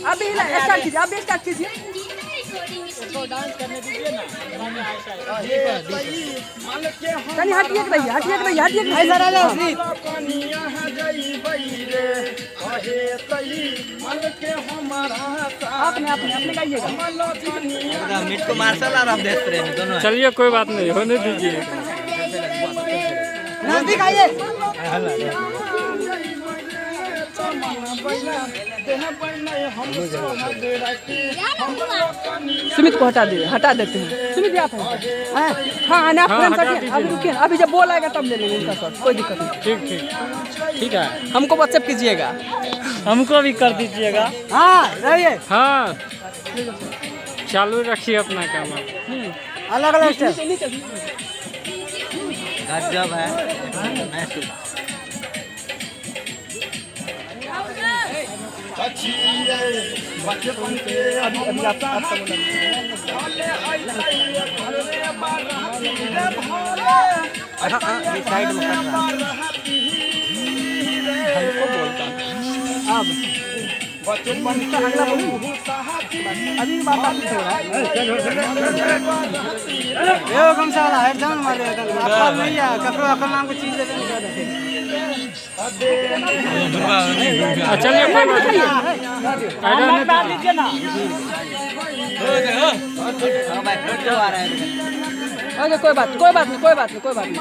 अभी स्टार्ट कीजिए, अभी स्टार्ट कीजिए। तो डांस करने दीजिए ना। कहीं हटिए के भैया, हटिए के भैया, हटिए के ऐसा रहा असली। आपने आपने अपने गाइएगा। मिट को मार्शल और आप देश प्रेमी दोनों। चलिए कोई बात नहीं, होने दीजिए। नजदीक आइए। सुमित को हटा दे, हटा देते हैं। सुमित आप हैं? हाँ ना, फ्रेम कटिए। अभी रुकिए, अभी जब बोल आएगा तब ले लेंगे इनका शॉट, कोई दिक्कत नहीं। ठीक ठीक ठीक है। हमको व्हाट्सएप कीजिएगा। हमको भी कर दीजिएगा। हाँ रहिए। हाँ चालू रखिए अपना काम। अलग अलग स्टेप। गजब है। अभी आप साइड में कर रहा अब बचपन का अगला बोलिए। अभी बात आप हो रहा है। ये कम से वाला हेड डाउन मारे आपका नहीं है ककरो अकल नाम की चीज ले लेंगे। चलिए कोई बात नहीं। डाल दीजिए ना। ओके कोई बात नहीं, कोई बात नहीं, कोई बात नहीं, कोई बात नहीं।